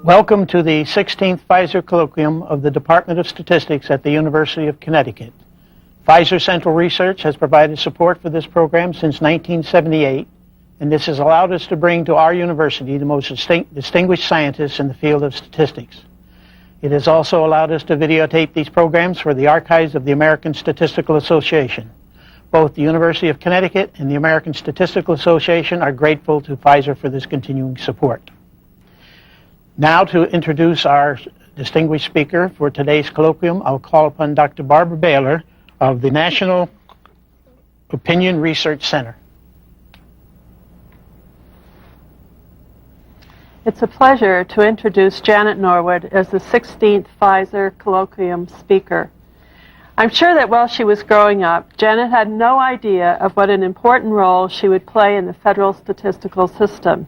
Welcome to the 16th Pfizer Colloquium of the Department of Statistics at the University of Connecticut. Pfizer Central Research has provided support for this program since 1978, and this has allowed us to bring to our university the most distinguished scientists in the field of statistics. It has also allowed us to videotape these programs for the archives of the American Statistical Association. Both the University of Connecticut and the American Statistical Association are grateful to Pfizer for this continuing support. Now, to introduce our distinguished speaker for today's colloquium, I'll call upon Dr. Barbara Baylor of the National Opinion Research Center. It's a pleasure to introduce Janet Norwood as the 16th Pfizer Colloquium speaker. I'm sure that while she was growing up, Janet had no idea of what an important role she would play in the federal statistical system.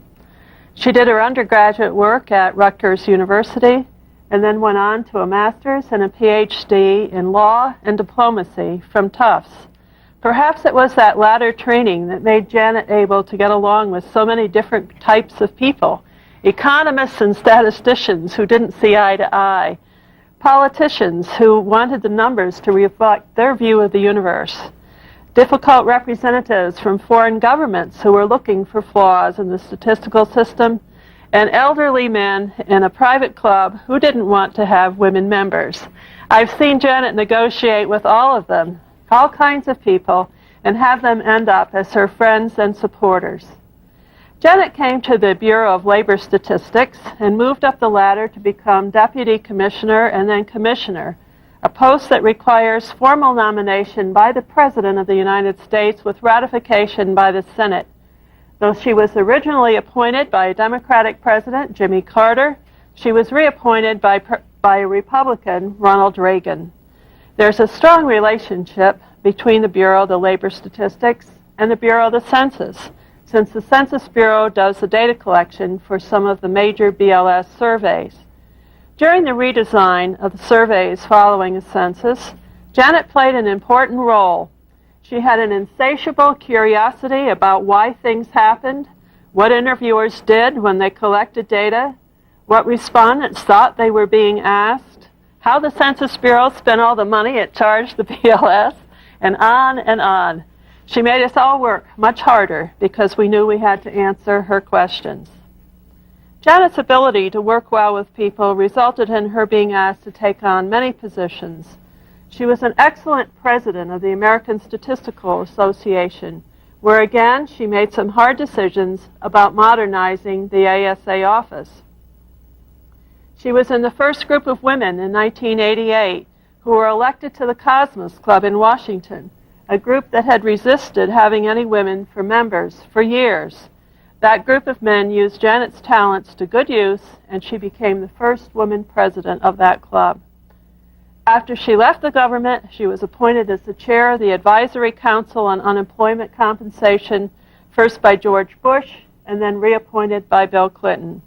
She did her undergraduate work at Rutgers University and then went on to a master's and a PhD in law and diplomacy from Tufts. Perhaps it was that latter training that made Janet able to get along with so many different types of people, economists and statisticians who didn't see eye to eye, politicians who wanted the numbers to reflect their view of the universe, difficult representatives from foreign governments who were looking for flaws in the statistical system, and elderly men in a private club who didn't want to have women members. I've seen Janet negotiate with all of them, all kinds of people, and have them end up as her friends and supporters. Janet came to the Bureau of Labor Statistics and moved up the ladder to become Deputy Commissioner and then Commissioner, a post that requires formal nomination by the President of the United States with ratification by the Senate. Though she was originally appointed by a Democratic President, Jimmy Carter, she was reappointed by a Republican, Ronald Reagan. There's a strong relationship between the Bureau of the Labor Statistics and the Bureau of the Census, since the Census Bureau does the data collection for some of the major BLS surveys. During the redesign of the surveys following the census, Janet played an important role. She had an insatiable curiosity about why things happened, what interviewers did when they collected data, what respondents thought they were being asked, how the Census Bureau spent all the money it charged the BLS, and on and on. She made us all work much harder because we knew we had to answer her questions. Janet's ability to work well with people resulted in her being asked to take on many positions. She was an excellent president of the American Statistical Association, where again she made some hard decisions about modernizing the ASA office. She was in the first group of women in 1988 who were elected to the Cosmos Club in Washington, a group that had resisted having any women for members for years. That group of men used Janet's talents to good use, and she became the first woman president of that club. After she left the government, she was appointed as the chair of the Advisory Council on Unemployment Compensation, first by George Bush and then reappointed by Bill Clinton.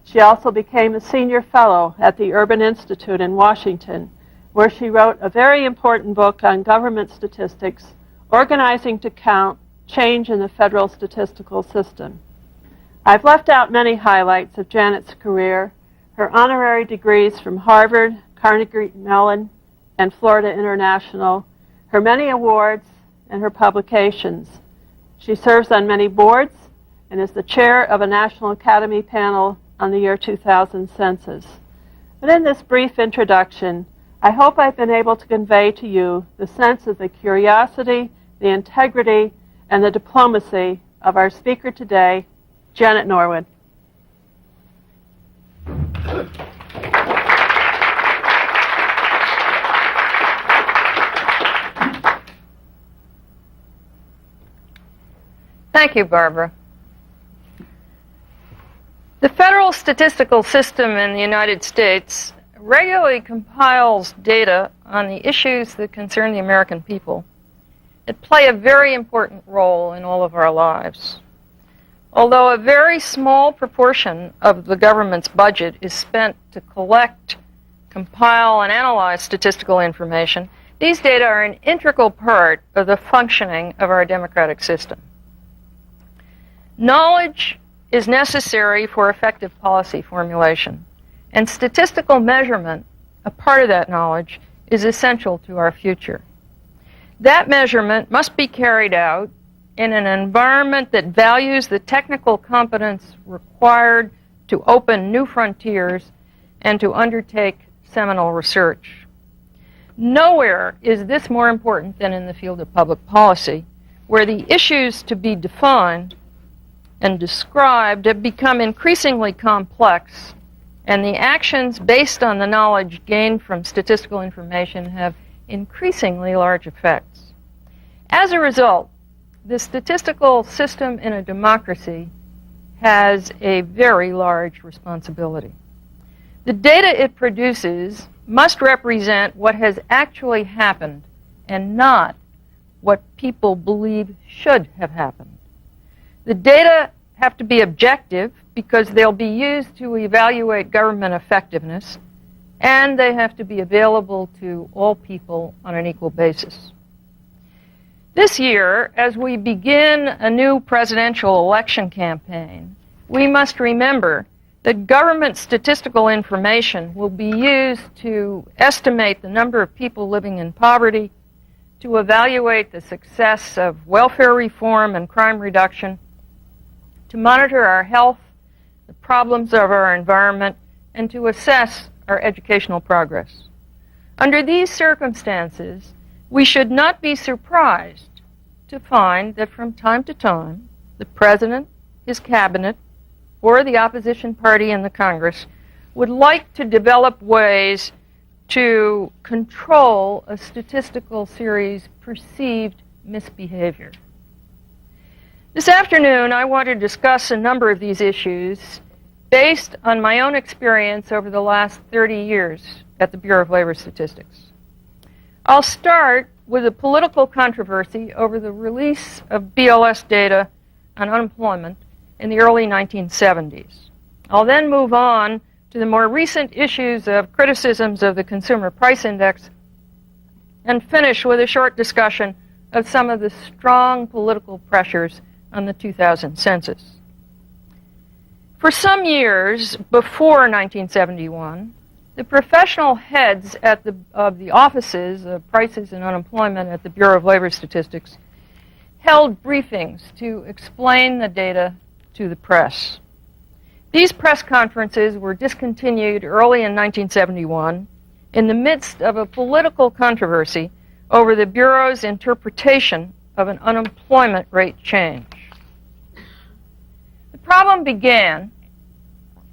She also became a senior fellow at the Urban Institute in Washington, where she wrote a very important book on government statistics, Organizing to Count: Change in the Federal Statistical System. I've left out many highlights of Janet's career: her honorary degrees from Harvard, Carnegie Mellon, and Florida International, her many awards, and her publications. She serves on many boards and is the chair of a National Academy panel on the year 2000 census. But in this brief introduction, I hope I've been able to convey to you the sense of the curiosity, the integrity, and the diplomacy of our speaker today, Janet Norwood. Thank you, Barbara. The federal statistical system in the United States regularly compiles data on the issues that concern the American people. It plays a very important role in all of our lives. Although a very small proportion of the government's budget is spent to collect, compile, and analyze statistical information, these data are an integral part of the functioning of our democratic system. Knowledge is necessary for effective policy formulation. And statistical measurement, a part of that knowledge, is essential to our future. That measurement must be carried out in an environment that values the technical competence required to open new frontiers and to undertake seminal research. Nowhere is this more important than in the field of public policy, where the issues to be defined and described have become increasingly complex, and the actions based on the knowledge gained from statistical information have increasingly large effects. As a result, the statistical system in a democracy has a very large responsibility. The data it produces must represent what has actually happened and not what people believe should have happened. The data have to be objective because they'll be used to evaluate government effectiveness, and they have to be available to all people on an equal basis. This year, as we begin a new presidential election campaign, we must remember that government statistical information will be used to estimate the number of people living in poverty, to evaluate the success of welfare reform and crime reduction, to monitor our health, the problems of our environment, and to assess our educational progress. Under these circumstances, we should not be surprised to find that from time to time, the President, his cabinet, or the opposition party in the Congress would like to develop ways to control a statistical series' perceived misbehavior. This afternoon, I want to discuss a number of these issues based on my own experience over the last 30 years at the Bureau of Labor Statistics. I'll start with a political controversy over the release of BLS data on unemployment in the early 1970s. I'll then move on to the more recent issues of criticisms of the Consumer Price Index and finish with a short discussion of some of the strong political pressures on the 2000 census. For some years before 1971, the professional heads of the offices of prices and unemployment at the Bureau of Labor Statistics held briefings to explain the data to the press. These press conferences were discontinued early in 1971 in the midst of a political controversy over the Bureau's interpretation of an unemployment rate change. The problem began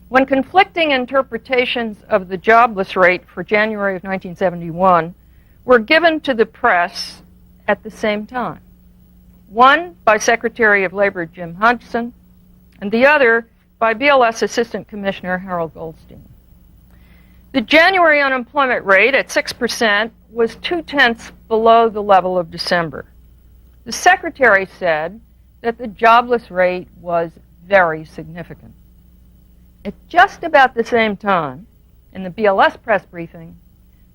when conflicting interpretations of the jobless rate for January of 1971 were given to the press at the same time. One by Secretary of Labor Jim Hodgson, and the other by BLS Assistant Commissioner Harold Goldstein. The January unemployment rate at 6% was 0.2 below the level of December. The Secretary said that the jobless rate was very significant. At just about the same time, in the BLS press briefing,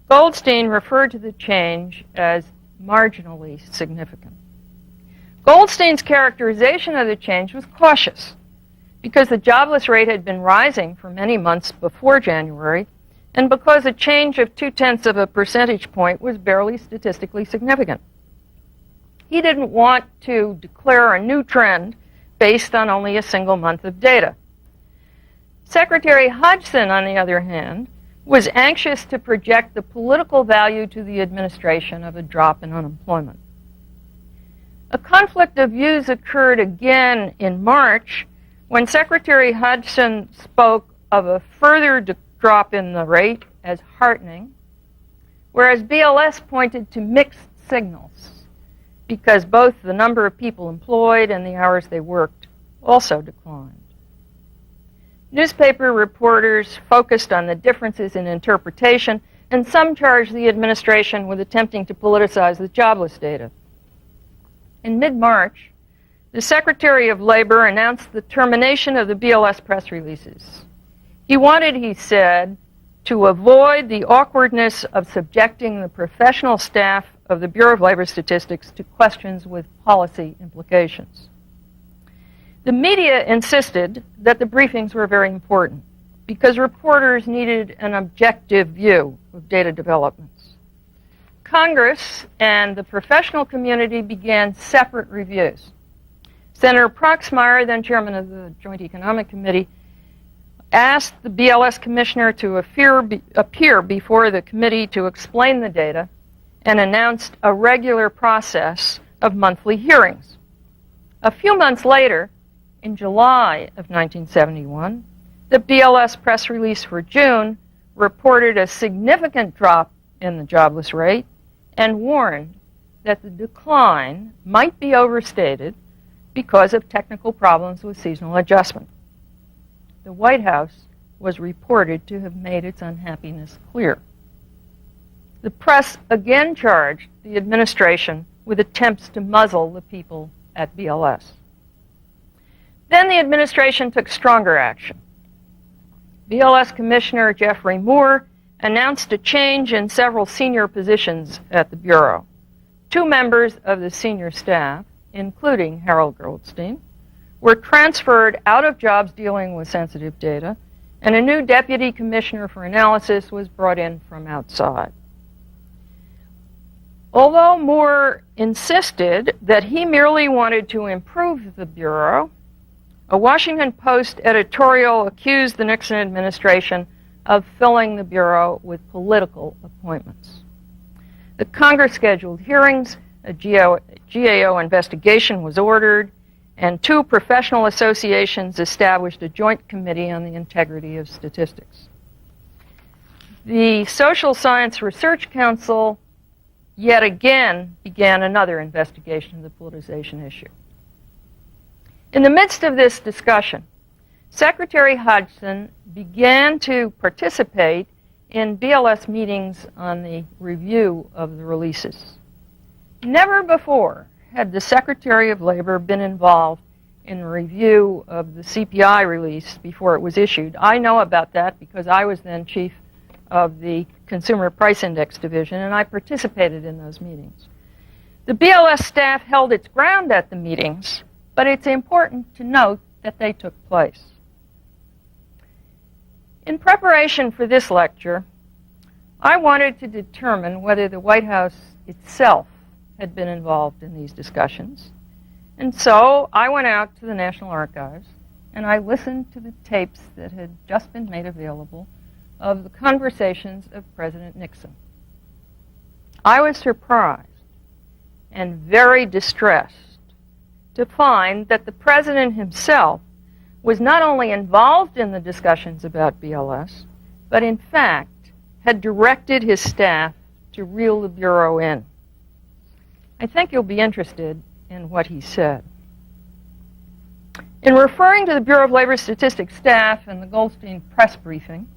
Goldstein referred to the change as marginally significant. Goldstein's characterization of the change was cautious because the jobless rate had been rising for many months before January and because a change of 0.2 of a percentage point was barely statistically significant. He didn't want to declare a new trend based on only a single month of data. Secretary Hodgson, on the other hand, was anxious to project the political value to the administration of a drop in unemployment. A conflict of views occurred again in March when Secretary Hodgson spoke of a further drop in the rate as heartening, whereas BLS pointed to mixed signals because both the number of people employed and the hours they worked also declined. Newspaper reporters focused on the differences in interpretation, and some charged the administration with attempting to politicize the jobless data. In mid-March, the Secretary of Labor announced the termination of the BLS press releases. He wanted, he said, to avoid the awkwardness of subjecting the professional staff of the Bureau of Labor Statistics to questions with policy implications. The media insisted that the briefings were very important. because reporters needed an objective view of data developments. Congress and the professional community began separate reviews. Senator Proxmire, then chairman of the Joint Economic Committee, asked the BLS commissioner to appear before the committee to explain the data and announced a regular process of monthly hearings. A few months later, in July of 1971, the BLS press release for June reported a significant drop in the jobless rate and warned that the decline might be overstated because of technical problems with seasonal adjustment. The White House was reported to have made its unhappiness clear. The press again charged the administration with attempts to muzzle the people at BLS. Then the administration took stronger action. BLS Commissioner Jeffrey Moore announced a change in several senior positions at the Bureau. 2 members of the senior staff, including Harold Goldstein, were transferred out of jobs dealing with sensitive data, and a new deputy commissioner for analysis was brought in from outside. Although Moore insisted that he merely wanted to improve the Bureau, a Washington Post editorial accused the Nixon administration of filling the Bureau with political appointments. The Congress scheduled hearings, a GAO investigation was ordered, and 2 professional associations established a joint committee on the integrity of statistics. The Social Science Research Council yet again began another investigation of the politicization issue. In the midst of this discussion, Secretary Hodgson began to participate in BLS meetings on the review of the releases. Never before had the Secretary of Labor been involved in the review of the CPI release before it was issued. I know about that because I was then chief of the Consumer Price Index Division, and I participated in those meetings. The BLS staff held its ground at the meetings, but it's important to note that they took place. In preparation for this lecture, I wanted to determine whether the White House itself had been involved in these discussions. And so I went out to the National Archives and I listened to the tapes that had just been made available of the conversations of President Nixon. I was surprised and very distressed to find that the President himself was not only involved in the discussions about BLS, but in fact had directed his staff to reel the Bureau in. I think you'll be interested in what he said. In referring to the Bureau of Labor Statistics staff and the Goldstein press briefing,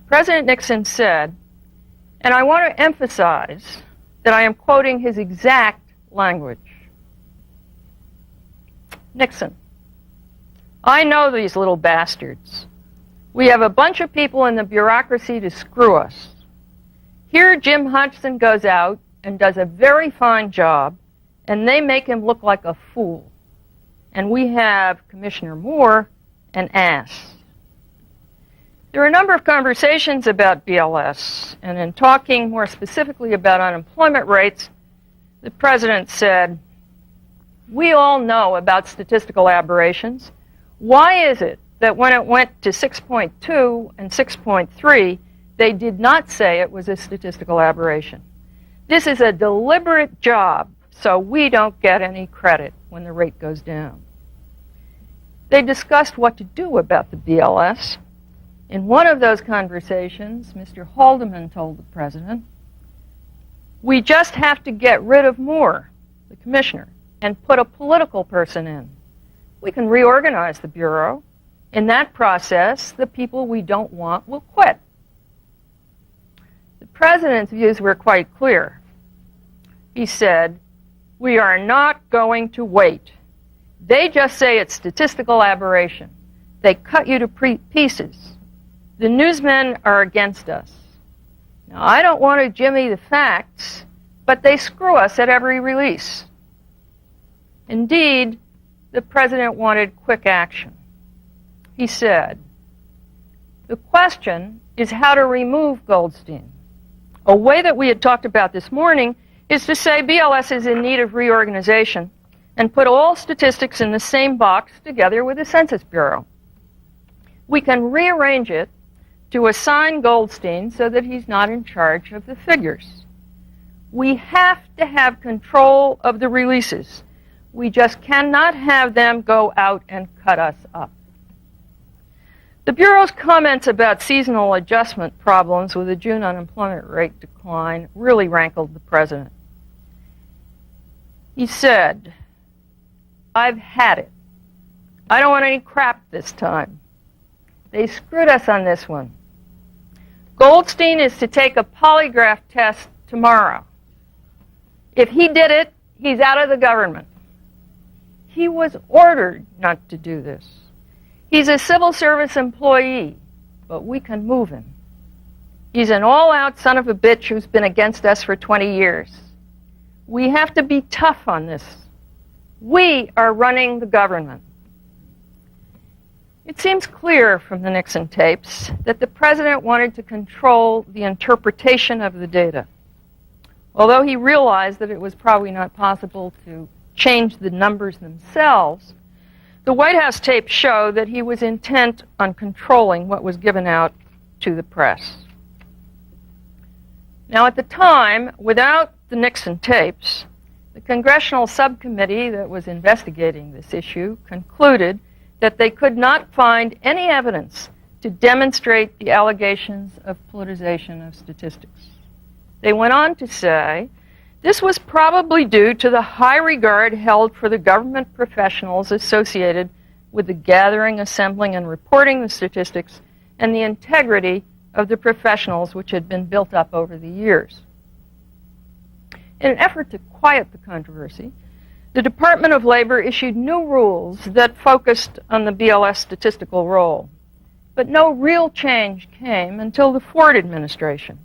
President Nixon said, and I want to emphasize that I am quoting his exact language. Nixon, I know these little bastards. We have a bunch of people in the bureaucracy to screw us. Here Jim Hodgson goes out and does a very fine job, and they make him look like a fool. And we have Commissioner Moore an ass. There are a number of conversations about BLS, and in talking more specifically about unemployment rates, the President said, we all know about statistical aberrations. Why is it that when it went to 6.2 and 6.3, they did not say it was a statistical aberration? This is a deliberate job, so we don't get any credit when the rate goes down. They discussed what to do about the BLS. In one of those conversations, Mr. Haldeman told the President, we just have to get rid of Moore, the commissioner, and put a political person in. We can reorganize the Bureau. In that process, the people we don't want will quit. The President's views were quite clear. He said, we are not going to wait. They just say it's statistical aberration. They cut you to pieces. The newsmen are against us. Now, I don't want to jimmy the facts, but they screw us at every release. Indeed, the President wanted quick action. He said, The question is how to remove Goldstein. A way that we had talked about this morning is to say BLS is in need of reorganization and put all statistics in the same box together with the Census Bureau. We can rearrange it to assign Goldstein so that he's not in charge of the figures. We have to have control of the releases. We just cannot have them go out and cut us up. The Bureau's comments about seasonal adjustment problems with the June unemployment rate decline really rankled the president. He said, "I've had it. I don't want any crap this time. They screwed us on this one. Goldstein is to take a polygraph test tomorrow. If he did it, he's out of the government." He was ordered not to do this. He's a civil service employee, but we can move him. He's an all-out son of a bitch who's been against us for 20 years. We have to be tough on this. We are running the government. It seems clear from the Nixon tapes that the president wanted to control the interpretation of the data, although he realized that it was probably not possible to change the numbers themselves. The White House tapes show that he was intent on controlling what was given out to the press. Now, at the time, without the Nixon tapes, the congressional subcommittee that was investigating this issue concluded that they could not find any evidence to demonstrate the allegations of politicization of statistics. They went on to say this was probably due to the high regard held for the government professionals associated with the gathering, assembling, and reporting the statistics and the integrity of the professionals which had been built up over the years. In an effort to quiet the controversy, the Department of Labor issued new rules that focused on the BLS statistical role. But no real change came until the Ford administration,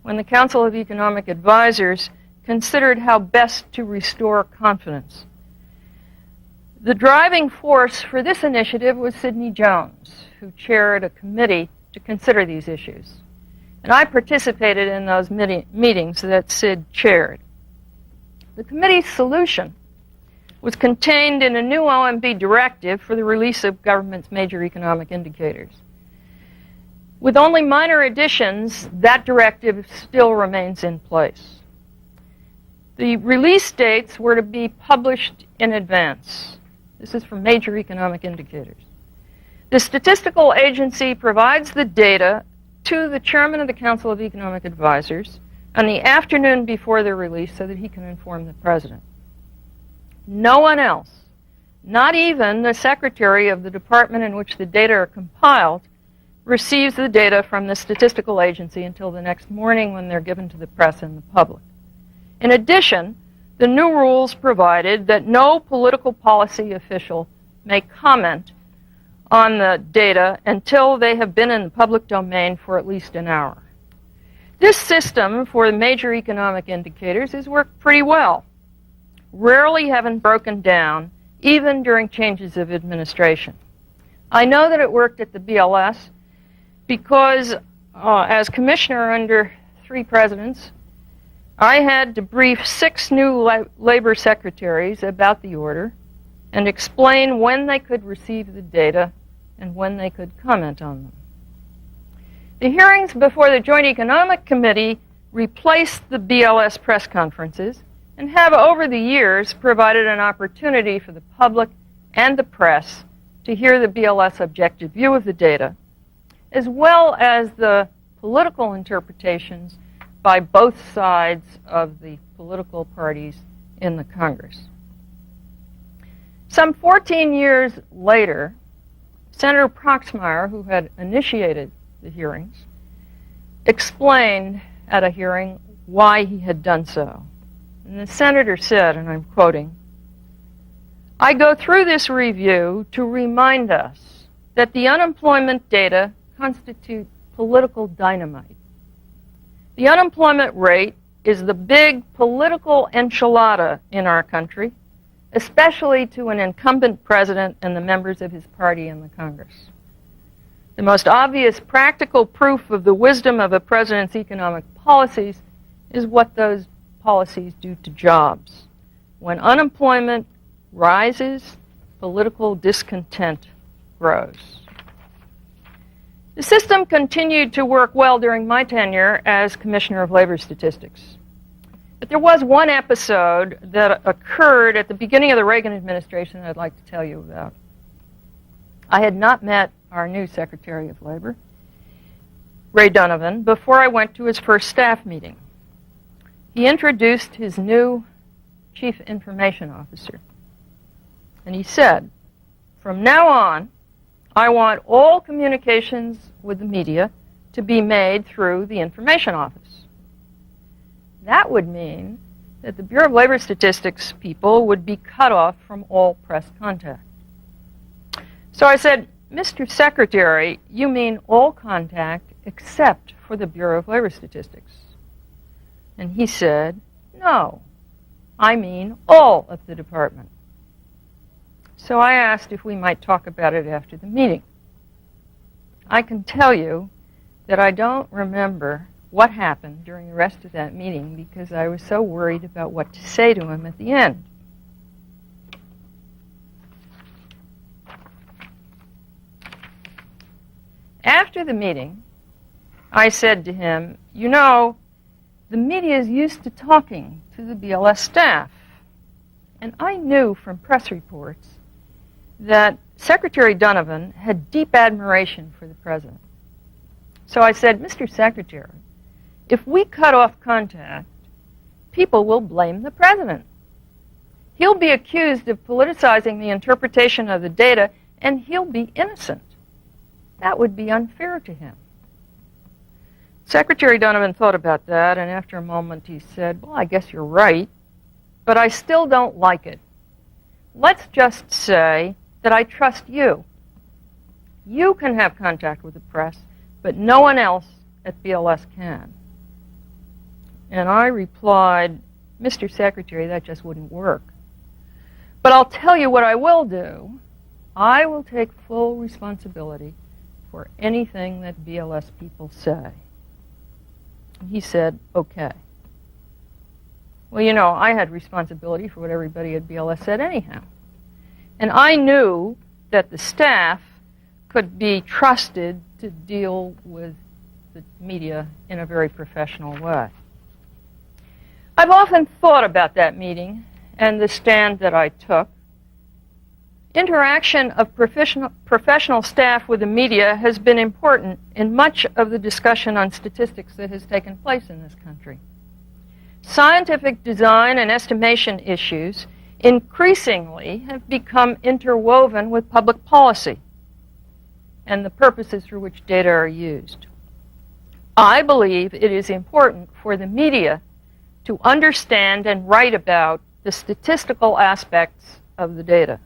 when the Council of Economic Advisors considered how best to restore confidence. The driving force for this initiative was Sidney Jones, who chaired a committee to consider these issues. And I participated in those meetings that Sid chaired. The committee's solution was contained in a new OMB directive for the release of government's major economic indicators. With only minor additions, that directive still remains in place. The release dates were to be published in advance. This is for major economic indicators. The statistical agency provides the data to the chairman of the Council of Economic Advisors on the afternoon before their release so that he can inform the president. No one else, not even the secretary of the department in which the data are compiled, receives the data from the statistical agency until the next morning when they're given to the press and the public. In addition, the new rules provided that no political policy official may comment on the data until they have been in the public domain for at least an hour. This system for the major economic indicators has worked pretty well. Rarely haven't broken down, even during changes of administration. I know that it worked at the BLS because as commissioner under 3 presidents, I had to brief 6 new labor secretaries about the order and explain when they could receive the data and when they could comment on them. The hearings before the Joint Economic Committee replaced the BLS press conferences and have over the years provided an opportunity for the public and the press to hear the BLS objective view of the data, as well as the political interpretations by both sides of the political parties in the Congress. Some 14 years later, Senator Proxmire, who had initiated the hearings, explained at a hearing why he had done so. And the senator said, and I'm quoting, "I go through this review to remind us that the unemployment data constitute political dynamite. The unemployment rate is the big political enchilada in our country, especially to an incumbent president and the members of his party in the Congress. The most obvious practical proof of the wisdom of a president's economic policies is what those policies do to jobs. When unemployment rises, political discontent grows. The system continued to work well during my tenure as Commissioner of Labor Statistics. But there was one episode that occurred at the beginning of the Reagan administration that I'd like to tell you about. I had not met our new Secretary of Labor, Ray Donovan, before I went to his first staff meeting. He introduced his new Chief Information Officer. And he said, "From now on, I want all communications with the media to be made through the Information Office." That would mean that the Bureau of Labor Statistics people would be cut off from all press contact. So I said, "Mr. Secretary, you mean all contact except for the Bureau of Labor Statistics?" And he said, "No, I mean all of the department." So I asked if we might talk about it after the meeting. I can tell you that I don't remember what happened during the rest of that meeting because I was so worried about what to say to him at the end. After the meeting, I said to him, "You know, the media is used to talking to the BLS staff." And I knew from press reports that Secretary Donovan had deep admiration for the president. So I said, "Mr. Secretary, if we cut off contact, people will blame the president. He'll be accused of politicizing the interpretation of the data, and he'll be innocent. That would be unfair to him." Secretary Donovan thought about that, and after a moment he said, "Well, I guess you're right, but I still don't like it. Let's just say that I trust you. You can have contact with the press, but no one else at BLS can." And I replied, "Mr. Secretary, that just wouldn't work. But I'll tell you what I will do. I will take full responsibility for anything that BLS people say." And he said, "Okay." Well, you know, I had responsibility for what everybody at BLS said anyhow. And I knew that the staff could be trusted to deal with the media in a very professional way. I've often thought about that meeting and the stand that I took. Interaction of professional staff with the media has been important in much of the discussion on statistics that has taken place in this country. Scientific design and estimation issues increasingly have become interwoven with public policy and the purposes for which data are used. I believe it is important for the media to understand and write about the statistical aspects of the data.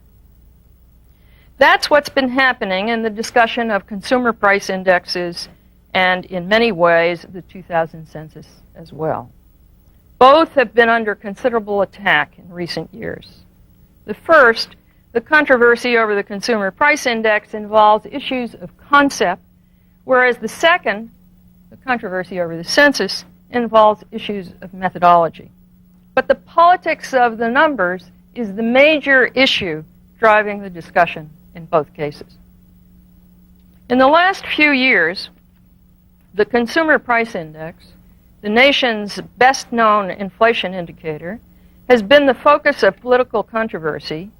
That's what's been happening in the discussion of consumer price indexes and, in many ways, the 2000 census as well. Both have been under considerable attack in recent years. The first, the controversy over the consumer price index, involves issues of concept, whereas the second, the controversy over the census, involves issues of methodology. But the politics of the numbers is the major issue driving the discussion in both cases. In the last few years, the consumer price index, the nation's best-known inflation indicator, has been the focus of political controversy,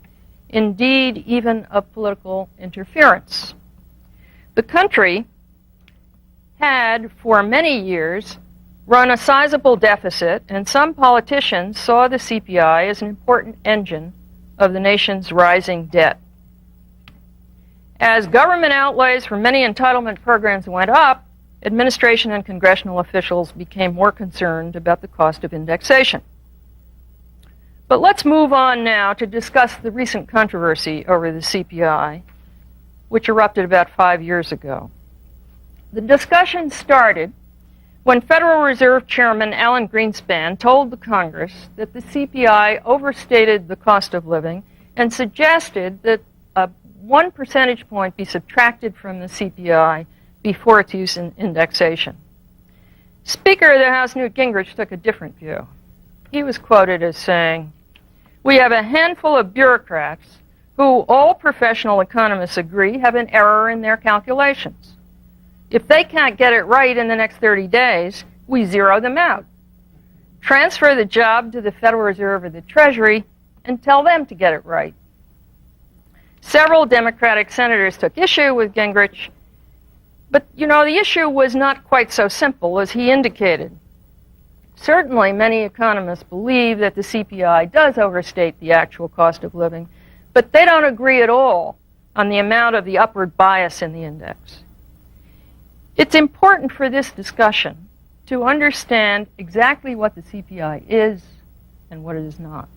indeed even of political interference. The country had, for many years, run a sizable deficit, and some politicians saw the CPI as an important engine of the nation's rising debt. As government outlays for many entitlement programs went up, administration and congressional officials became more concerned about the cost of indexation. But let's move on now to discuss the recent controversy over the CPI, which erupted about 5 years ago. The discussion started when Federal Reserve Chairman Alan Greenspan told the Congress that the CPI overstated the cost of living and suggested that a 1 percentage point be subtracted from the CPI before its use in indexation. Speaker of the House Newt Gingrich took a different view. He was quoted as saying, "We have a handful of bureaucrats who all professional economists agree have an error in their calculations. If they can't get it right in the next 30 days, we zero them out. Transfer the job to the Federal Reserve or the Treasury and tell them to get it right." Several Democratic senators took issue with Gingrich, but the issue was not quite so simple as he indicated. Certainly, many economists believe that the CPI does overstate the actual cost of living, but they don't agree at all on the amount of the upward bias in the index. It's important for this discussion to understand exactly what the CPI is and what it is not.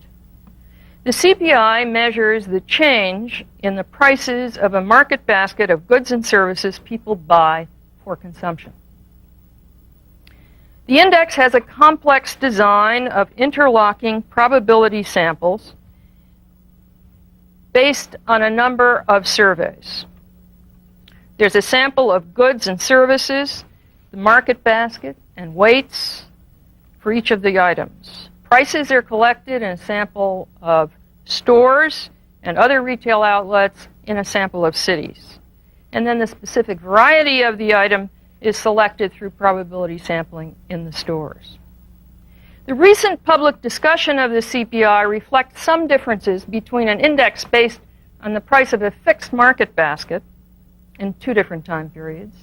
The CPI measures the change in the prices of a market basket of goods and services people buy for consumption. The index has a complex design of interlocking probability samples based on a number of surveys. There's a sample of goods and services, the market basket, and weights for each of the items. Prices are collected in a sample of stores and other retail outlets in a sample of cities. And then the specific variety of the item is selected through probability sampling in the stores. The recent public discussion of the CPI reflects some differences between an index based on the price of a fixed market basket in 2 different time periods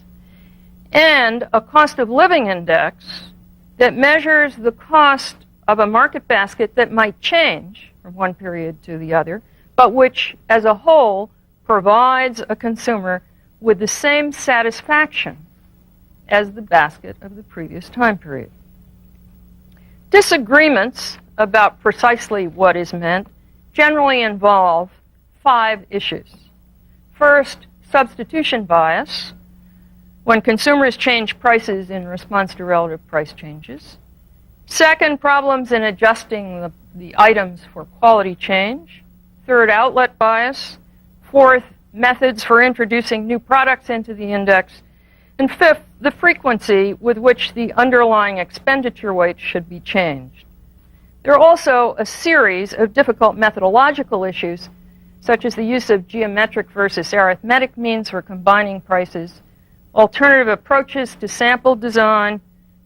and a cost of living index that measures the cost of a market basket that might change from one period to the other, but which, as a whole, provides a consumer with the same satisfaction as the basket of the previous time period. Disagreements about precisely what is meant generally involve 5 issues. First, substitution bias, when consumers change prices in response to relative price changes. Second, problems in adjusting the items for quality change. Third, outlet bias. Fourth, methods for introducing new products into the index. And fifth, the frequency with which the underlying expenditure weight should be changed. There are also a series of difficult methodological issues, such as the use of geometric versus arithmetic means for combining prices, alternative approaches to sample design,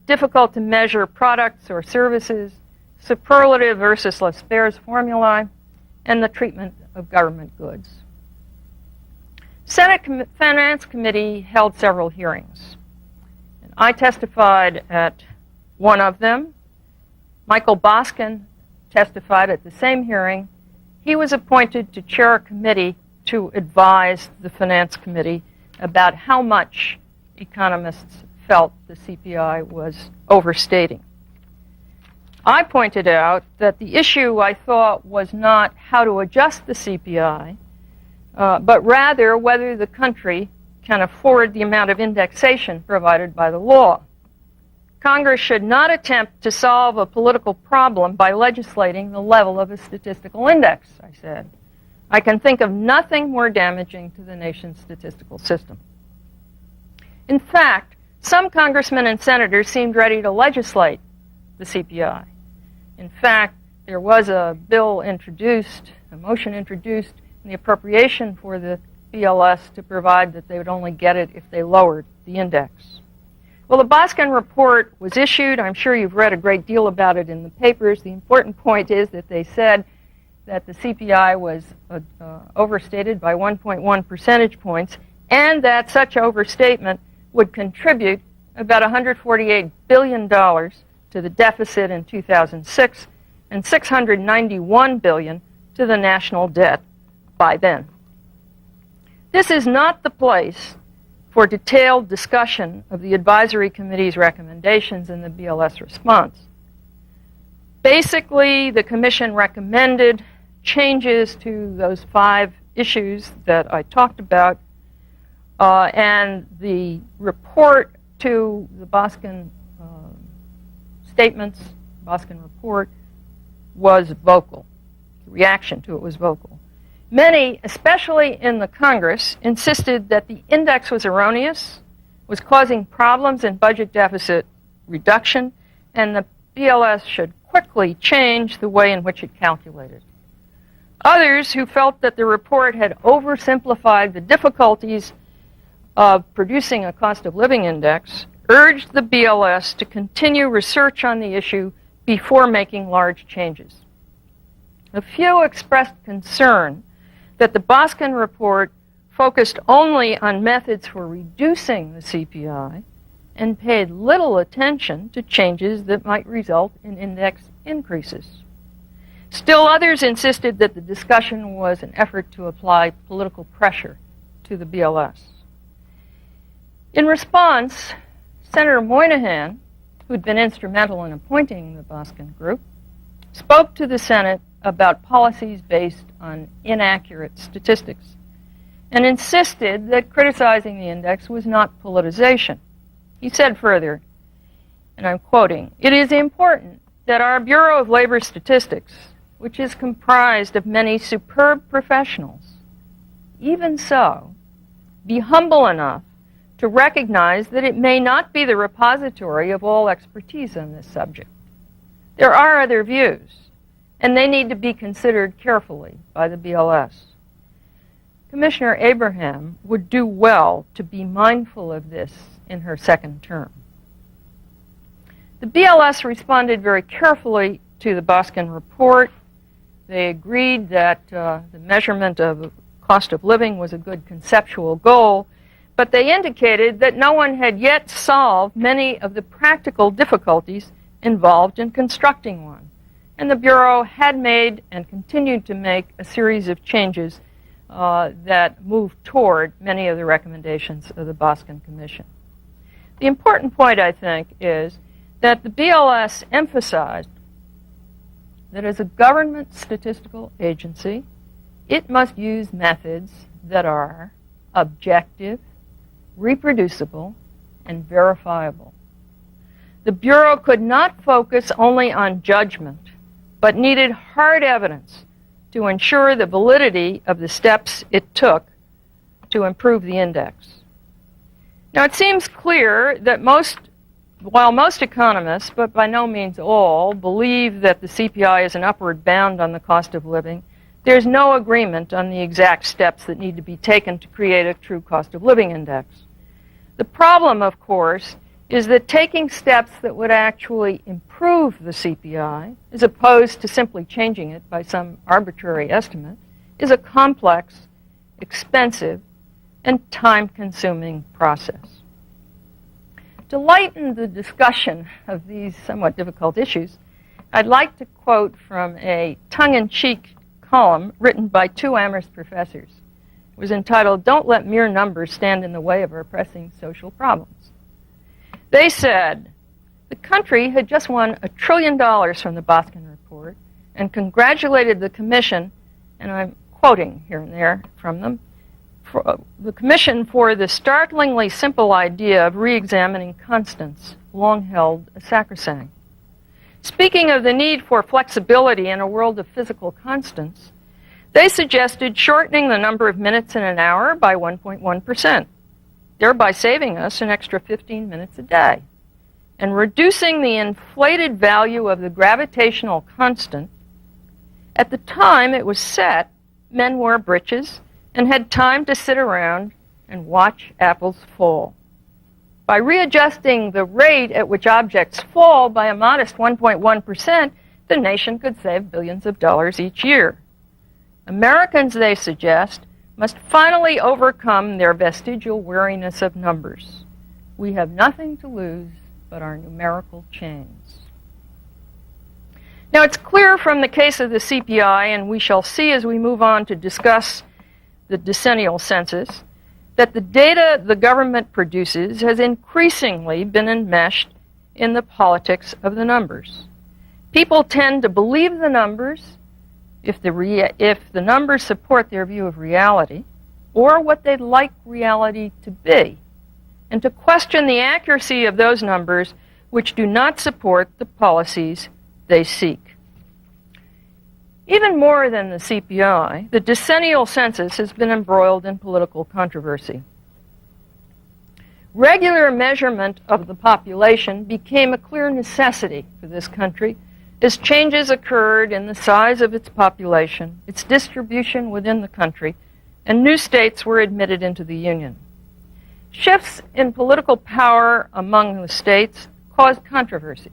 difficult to measure products or services, superlative versus Laspaire's formulae, and the treatment of government goods. Senate Finance Committee held several hearings. And I testified at one of them. Michael Boskin testified at the same hearing. He was appointed to chair a committee to advise the Finance Committee about how much economists felt the CPI was overstating. I pointed out that the issue, I thought, was not how to adjust the CPI, but rather whether the country can afford the amount of indexation provided by the law. Congress should not attempt to solve a political problem by legislating the level of a statistical index, I said. I can think of nothing more damaging to the nation's statistical system. In fact, some congressmen and senators seemed ready to legislate the CPI. In fact, there was a bill introduced, a motion introduced in the appropriation for the BLS to provide that they would only get it if they lowered the index. Well, the Boskin report was issued. I'm sure you've read a great deal about it in the papers. The important point is that they said that the CPI was overstated by 1.1 percentage points, and that such overstatement would contribute about $148 billion to the deficit in 2006 and $691 billion to the national debt by then. This is not the place for detailed discussion of the advisory committee's recommendations and the BLS response. Basically, the commission recommended changes to those 5 issues that I talked about, and the report to the Boskin statements, Boskin report, was vocal. The reaction to it was vocal. Many, especially in the Congress, insisted that the index was erroneous, was causing problems in budget deficit reduction, and the BLS should quickly change the way in which it calculated. Others, who felt that the report had oversimplified the difficulties of producing a cost of living index, urged the BLS to continue research on the issue before making large changes. A few expressed concern that the Boskin report focused only on methods for reducing the CPI and paid little attention to changes that might result in index increases. Still others insisted that the discussion was an effort to apply political pressure to the BLS. In response, Senator Moynihan, who'd been instrumental in appointing the Boskin Group, spoke to the Senate about policies based on inaccurate statistics and insisted that criticizing the index was not politicization. He said further, and I'm quoting, "It is important that our Bureau of Labor Statistics, which is comprised of many superb professionals, even so, be humble enough to recognize that it may not be the repository of all expertise on this subject. There are other views, and they need to be considered carefully by the BLS. Commissioner Abraham would do well to be mindful of this in her second term." The BLS responded very carefully to the Boskin report. They agreed that the measurement of cost of living was a good conceptual goal, but they indicated that no one had yet solved many of the practical difficulties involved in constructing one. And the Bureau had made and continued to make a series of changes that moved toward many of the recommendations of the Boskin Commission. The important point, I think, is that the BLS emphasized that as a government statistical agency, it must use methods that are objective, reproducible, and verifiable. The Bureau could not focus only on judgment, but needed hard evidence to ensure the validity of the steps it took to improve the index. Now, it seems clear that while most economists, but by no means all, believe that the CPI is an upward bound on the cost of living, there's no agreement on the exact steps that need to be taken to create a true cost of living index. The problem, of course, is that taking steps that would actually improve the CPI, as opposed to simply changing it by some arbitrary estimate, is a complex, expensive, and time-consuming process. To lighten the discussion of these somewhat difficult issues, I'd like to quote from a tongue-in-cheek column written by two Amherst professors. It was entitled, "Don't Let Mere Numbers Stand in the Way of Our Pressing Social Problems." They said, the country had just won $1 trillion from the Boskin report and congratulated the Commission, and I'm quoting here and there from them, for the Commission for the startlingly simple idea of re-examining constants, long held as sacrosanct. Speaking of the need for flexibility in a world of physical constants, they suggested shortening the number of minutes in an hour by 1.1%, thereby saving us an extra 15 minutes a day, and reducing the inflated value of the gravitational constant. At the time it was set, men wore breeches and had time to sit around and watch apples fall. By readjusting the rate at which objects fall by a modest 1.1%, the nation could save billions of dollars each year. Americans, they suggest, must finally overcome their vestigial wariness of numbers. We have nothing to lose but our numerical chains. Now, it's clear from the case of the CPI, and we shall see as we move on to discuss the decennial census, that the data the government produces has increasingly been enmeshed in the politics of the numbers. People tend to believe the numbers if the numbers support their view of reality, or what they'd like reality to be, and to question the accuracy of those numbers which do not support the policies they seek. Even more than the CPI, the decennial census has been embroiled in political controversy. Regular measurement of the population became a clear necessity for this country as changes occurred in the size of its population, its distribution within the country, and new states were admitted into the Union. Shifts in political power among the states caused controversy,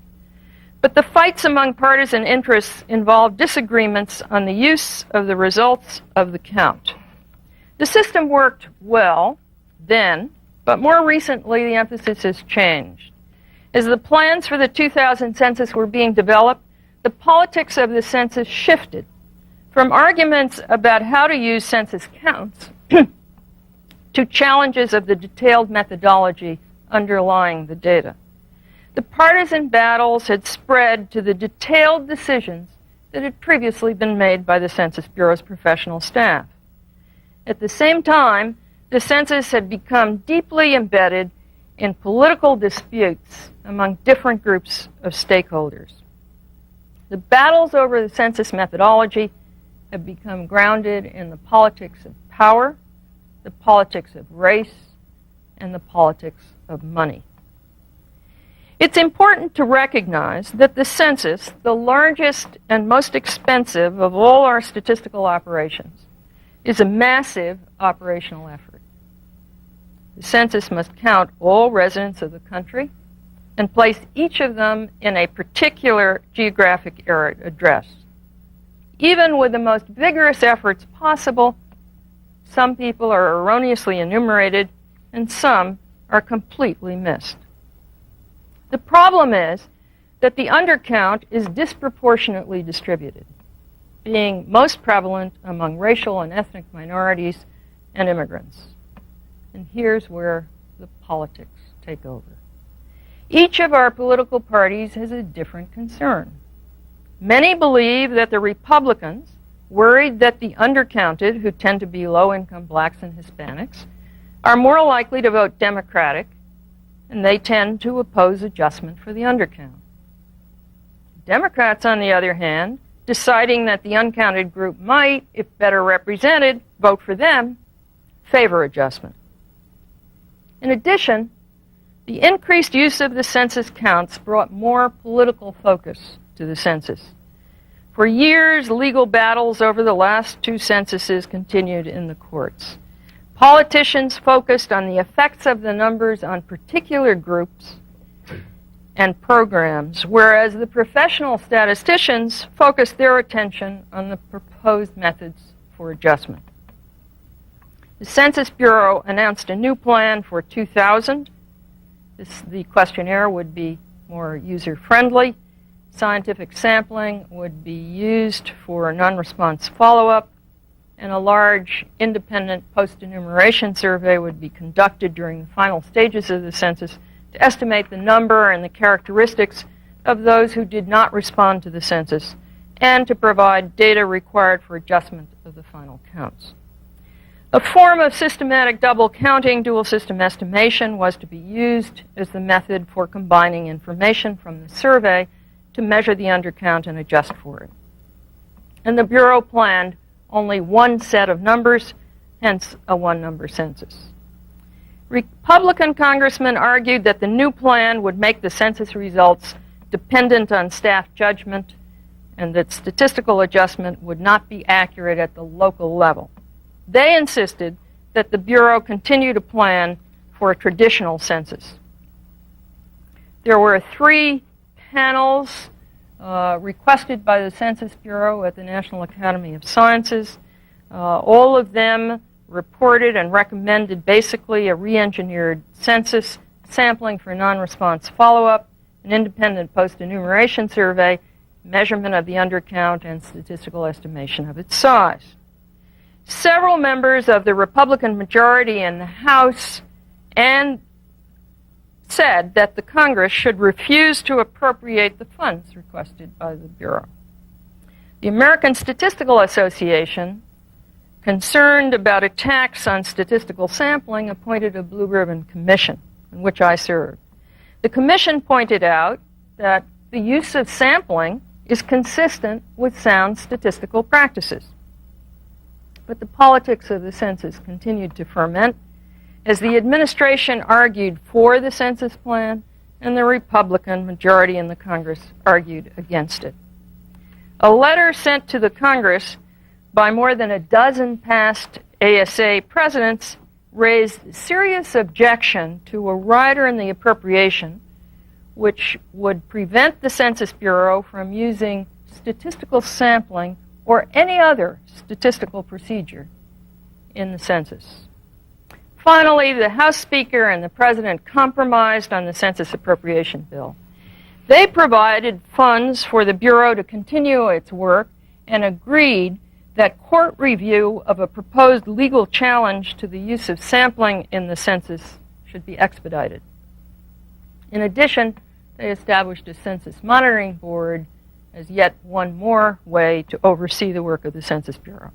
but the fights among partisan interests involved disagreements on the use of the results of the count. The system worked well then, but more recently the emphasis has changed. As the plans for the 2000 census were being developed, the politics of the census shifted from arguments about how to use census counts to challenges of the detailed methodology underlying the data. The partisan battles had spread to the detailed decisions that had previously been made by the Census Bureau's professional staff. At the same time, the census had become deeply embedded in political disputes among different groups of stakeholders. The battles over the census methodology have become grounded in the politics of power, the politics of race, and the politics of money. It's important to recognize that the census, the largest and most expensive of all our statistical operations, is a massive operational effort. The census must count all residents of the country and place each of them in a particular geographic area address. Even with the most vigorous efforts possible, some people are erroneously enumerated and some are completely missed. The problem is that the undercount is disproportionately distributed, being most prevalent among racial and ethnic minorities and immigrants. And here's where the politics take over. Each of our political parties has a different concern. Many believe that the Republicans, worried that the undercounted, who tend to be low-income blacks and Hispanics, are more likely to vote Democratic, and they tend to oppose adjustment for the undercount. Democrats, on the other hand, deciding that the uncounted group might, if better represented, vote for them, favor adjustment. In addition, the increased use of the census counts brought more political focus to the census. For years, legal battles over the last two censuses continued in the courts. Politicians focused on the effects of the numbers on particular groups and programs, whereas the professional statisticians focused their attention on the proposed methods for adjustment. The Census Bureau announced a new plan for 2000. The questionnaire would be more user-friendly. Scientific sampling would be used for non-response follow-up, and a large independent post-enumeration survey would be conducted during the final stages of the census to estimate the number and the characteristics of those who did not respond to the census and to provide data required for adjustment of the final counts. A form of systematic double counting, dual system estimation, was to be used as the method for combining information from the survey to measure the undercount and adjust for it. And the Bureau planned only one set of numbers, hence a one-number census. Republican congressmen argued that the new plan would make the census results dependent on staff judgment and that statistical adjustment would not be accurate at the local level. They insisted that the Bureau continue to plan for a traditional census. There were 3 panels requested by the Census Bureau at the National Academy of Sciences. All of them reported and recommended basically a re-engineered census, sampling for non-response follow-up, an independent post-enumeration survey, measurement of the undercount, and statistical estimation of its size. Several members of the Republican majority in the House and said that the Congress should refuse to appropriate the funds requested by the Bureau. The American Statistical Association, concerned about attacks on statistical sampling, appointed a Blue Ribbon Commission, in which I served. The commission pointed out that the use of sampling is consistent with sound statistical practices. But the politics of the census continued to ferment as the administration argued for the census plan and the Republican majority in the Congress argued against it. A letter sent to the Congress by more than a dozen past ASA presidents raised serious objection to a rider in the appropriation which would prevent the Census Bureau from using statistical sampling or any other statistical procedure in the census. Finally, the House Speaker and the President compromised on the census appropriation bill. They provided funds for the Bureau to continue its work and agreed that court review of a proposed legal challenge to the use of sampling in the census should be expedited. In addition, they established a Census Monitoring Board as yet one more way to oversee the work of the Census Bureau.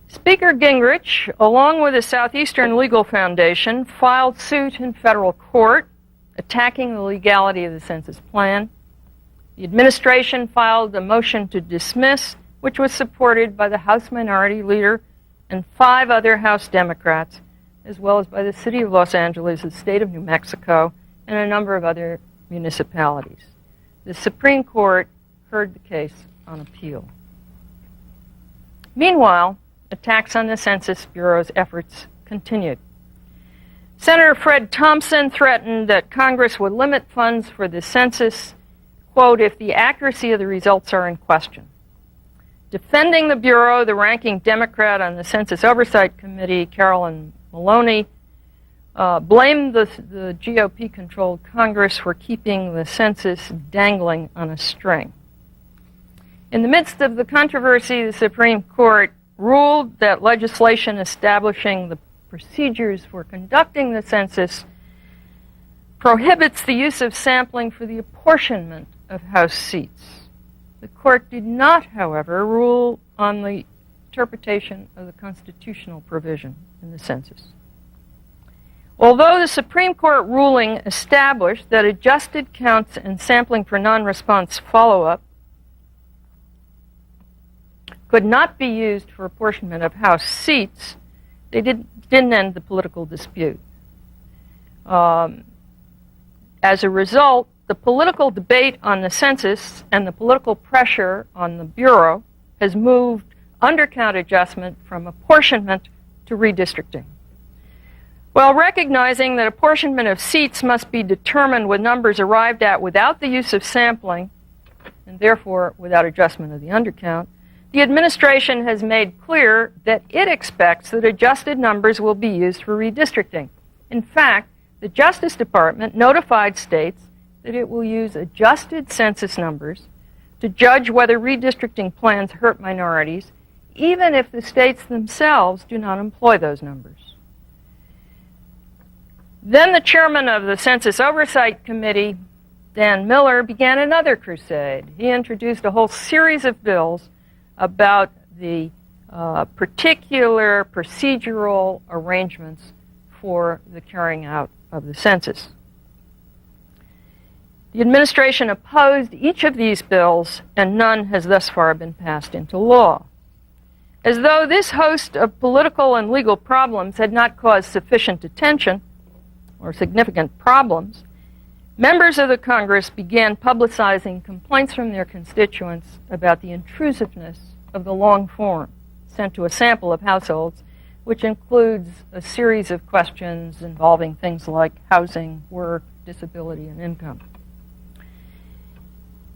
Speaker Gingrich, along with the Southeastern Legal Foundation, filed suit in federal court attacking the legality of the census plan. The administration filed a motion to dismiss, which was supported by the House Minority Leader and 5 other House Democrats, as well as by the City of Los Angeles, the State of New Mexico, and a number of other municipalities. The Supreme Court heard the case on appeal. Meanwhile, attacks on the Census Bureau's efforts continued. Senator Fred Thompson threatened that Congress would limit funds for the census, quote, if the accuracy of the results are in question. Defending the Bureau, the ranking Democrat on the Census Oversight Committee, Carolyn Maloney, blamed the GOP-controlled Congress for keeping the census dangling on a string. In the midst of the controversy, the Supreme Court ruled that legislation establishing the procedures for conducting the census prohibits the use of sampling for the apportionment of House seats. The court did not, however, rule on the interpretation of the constitutional provision in the census. Although the Supreme Court ruling established that adjusted counts and sampling for non-response follow-up could not be used for apportionment of House seats, they didn't end the political dispute. As a result, the political debate on the census and the political pressure on the Bureau has moved undercount adjustment from apportionment to redistricting. While recognizing that apportionment of seats must be determined with numbers arrived at without the use of sampling, and therefore without adjustment of the undercount, the administration has made clear that it expects that adjusted numbers will be used for redistricting. In fact, the Justice Department notified states that it will use adjusted census numbers to judge whether redistricting plans hurt minorities, even if the states themselves do not employ those numbers. Then the chairman of the Census Oversight Committee, Dan Miller, began another crusade. He introduced a whole series of bills about the particular procedural arrangements for the carrying out of the census. The administration opposed each of these bills, and none has thus far been passed into law. As though this host of political and legal problems had not caused sufficient attention or significant problems, members of the Congress began publicizing complaints from their constituents about the intrusiveness of the long form sent to a sample of households, which includes a series of questions involving things like housing, work, disability, and income.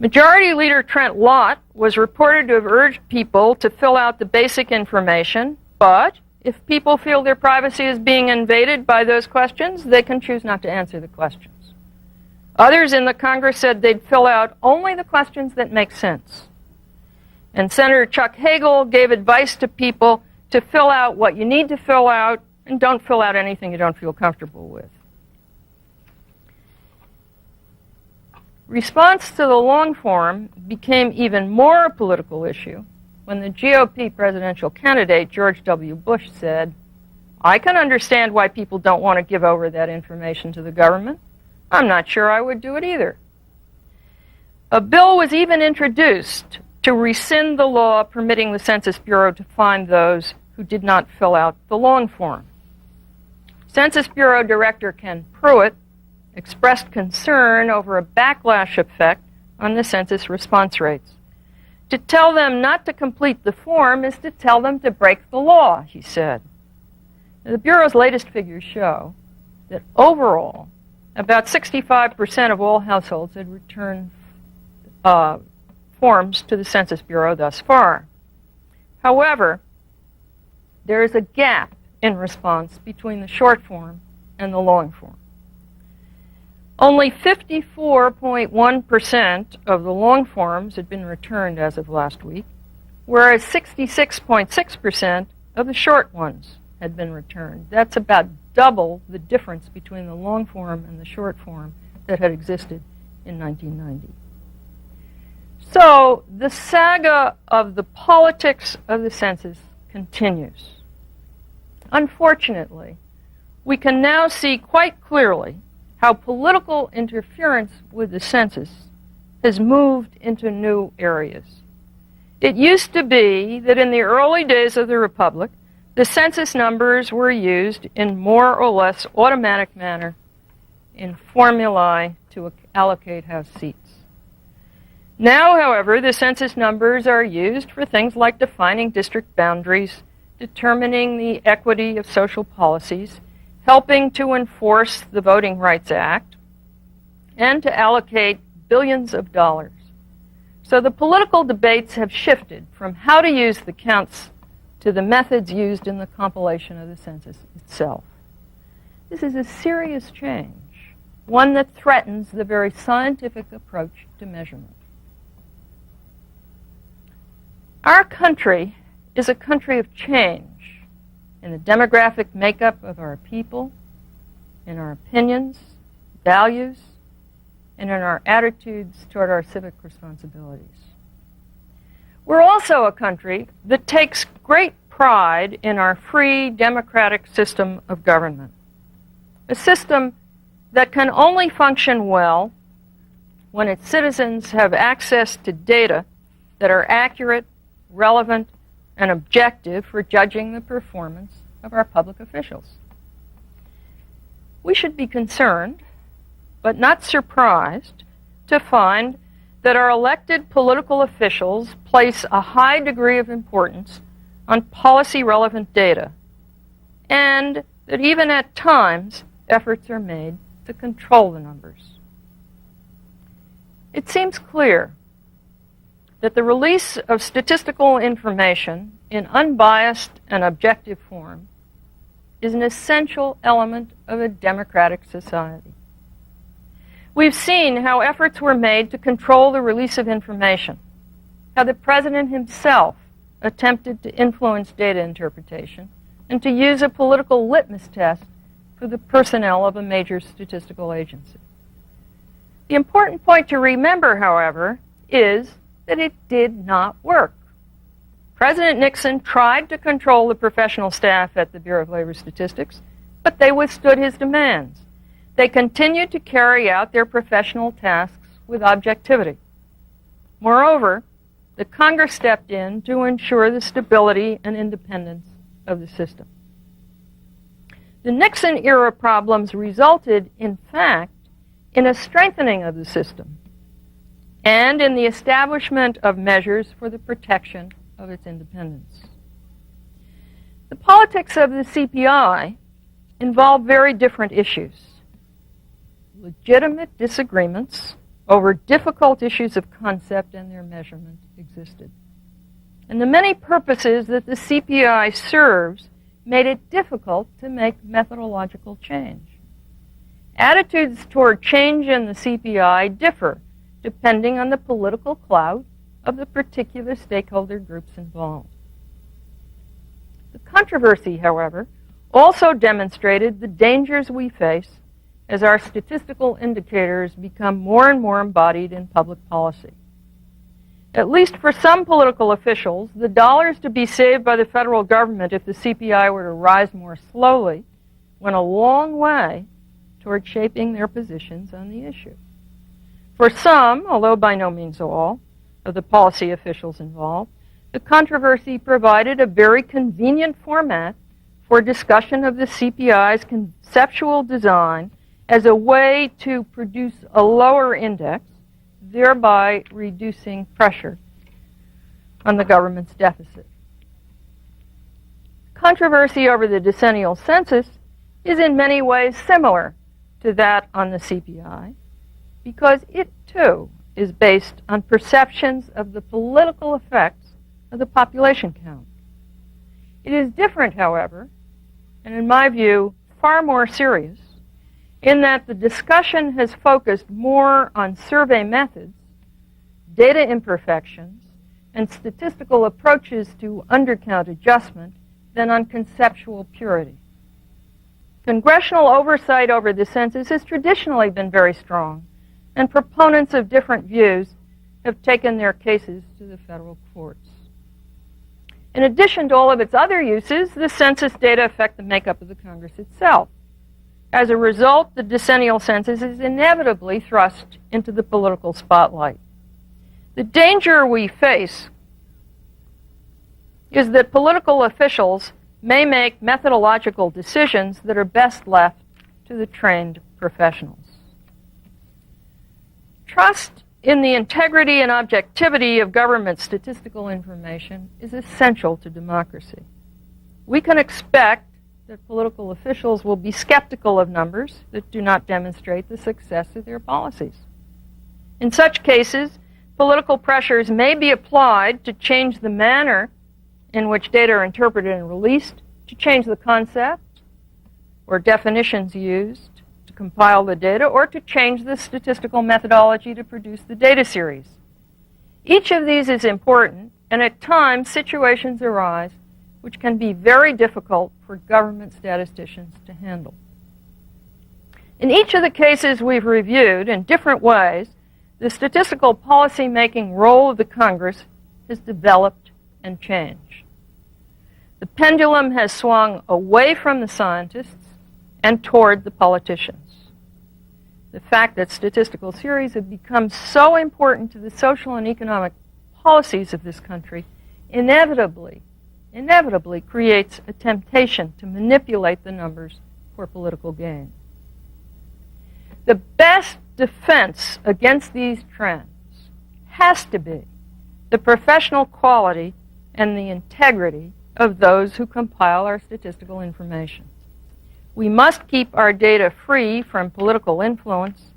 Majority Leader Trent Lott was reported to have urged people to fill out the basic information, but if people feel their privacy is being invaded by those questions, they can choose not to answer the questions. Others in the Congress said they'd fill out only the questions that make sense. And Senator Chuck Hagel gave advice to people to fill out what you need to fill out and don't fill out anything you don't feel comfortable with. Response to the long form became even more a political issue when the GOP presidential candidate, George W. Bush, said, "I can understand why people don't want to give over that information to the government. I'm not sure I would do it either." A bill was even introduced to rescind the law permitting the Census Bureau to fine those who did not fill out the long form. Census Bureau Director Ken Pruitt expressed concern over a backlash effect on the census response rates. To tell them not to complete the form is to tell them to break the law, he said. The Bureau's latest figures show that overall, about 65% of all households had returned forms to the Census Bureau thus far. However, there is a gap in response between the short form and the long form. Only 54.1% of the long forms had been returned as of last week, whereas 66.6% of the short ones had been returned. That's about double the difference between the long form and the short form that had existed in 1990. So the saga of the politics of the census continues. Unfortunately, we can now see quite clearly how political interference with the census has moved into new areas. It used to be that in the early days of the Republic, the census numbers were used in more or less automatic manner in formulae to allocate House seats. Now, however, the census numbers are used for things like defining district boundaries, determining the equity of social policies, helping to enforce the Voting Rights Act, and to allocate billions of dollars. So the political debates have shifted from how to use the counts to the methods used in the compilation of the census itself. This is a serious change, one that threatens the very scientific approach to measurement. Our country is a country of change in the demographic makeup of our people, in our opinions, values, and in our attitudes toward our civic responsibilities. We're also a country that takes great pride in our free democratic system of government, a system that can only function well when its citizens have access to data that are accurate, relevant, and objective for judging the performance of our public officials. We should be concerned, but not surprised, to find that our elected political officials place a high degree of importance on policy-relevant data, and that even at times, efforts are made to control the numbers. It seems clear that the release of statistical information in unbiased and objective form is an essential element of a democratic society. We've seen how efforts were made to control the release of information, how the president himself attempted to influence data interpretation and to use a political litmus test for the personnel of a major statistical agency. The important point to remember, however, is that it did not work. President Nixon tried to control the professional staff at the Bureau of Labor Statistics, but they withstood his demands. They continued to carry out their professional tasks with objectivity. Moreover, the Congress stepped in to ensure the stability and independence of the system. The Nixon-era problems resulted, in fact, in a strengthening of the system and in the establishment of measures for the protection of its independence. The politics of the CPI involve very different issues. Legitimate disagreements over difficult issues of concept and their measurement existed. And the many purposes that the CPI serves made it difficult to make methodological change. Attitudes toward change in the CPI differ depending on the political clout of the particular stakeholder groups involved. The controversy, however, also demonstrated the dangers we face as our statistical indicators become more and more embodied in public policy. At least for some political officials, the dollars to be saved by the federal government if the CPI were to rise more slowly went a long way toward shaping their positions on the issue. For some, although by no means all, of the policy officials involved, the controversy provided a very convenient format for discussion of the CPI's conceptual design as a way to produce a lower index, thereby reducing pressure on the government's deficit. Controversy over the decennial census is in many ways similar to that on the CPI, because it too is based on perceptions of the political effects of the population count. It is different, however, and in my view, far more serious, in that the discussion has focused more on survey methods, data imperfections, and statistical approaches to undercount adjustment than on conceptual purity. Congressional oversight over the census has traditionally been very strong, and proponents of different views have taken their cases to the federal courts. In addition to all of its other uses, the census data affect the makeup of the Congress itself. As a result, the decennial census is inevitably thrust into the political spotlight. The danger we face is that political officials may make methodological decisions that are best left to the trained professionals. Trust in the integrity and objectivity of government statistical information is essential to democracy. We can expect that political officials will be skeptical of numbers that do not demonstrate the success of their policies. In such cases, political pressures may be applied to change the manner in which data are interpreted and released, to change the concept or definitions used to compile the data, or to change the statistical methodology to produce the data series. Each of these is important, and at times situations arise which can be very difficult for government statisticians to handle. In each of the cases we've reviewed, in different ways, the statistical policy-making role of the Congress has developed and changed. The pendulum has swung away from the scientists and toward the politicians. The fact that statistical series have become so important to the social and economic policies of this country inevitably creates a temptation to manipulate the numbers for political gain. The best defense against these trends has to be the professional quality and the integrity of those who compile our statistical information. We must keep our data free from political influence.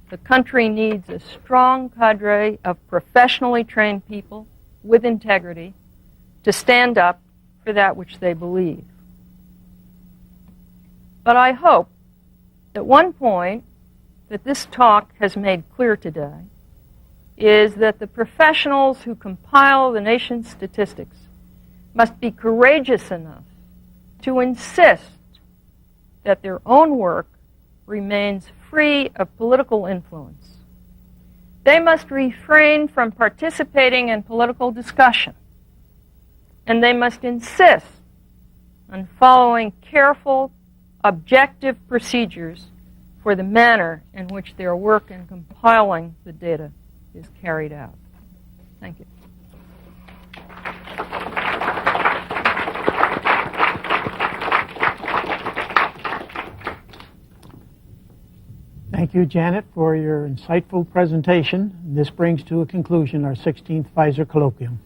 The country needs a strong cadre of professionally trained people with integrity to stand up for that which they believe. But I hope that one point that this talk has made clear today is that the professionals who compile the nation's statistics must be courageous enough to insist that their own work remains free of political influence. They must refrain from participating in political discussion, and they must insist on following careful, objective procedures for the manner in which their work in compiling the data is carried out. Thank you. Thank you, Janet, for your insightful presentation. This brings to a conclusion our 16th Pfizer Colloquium.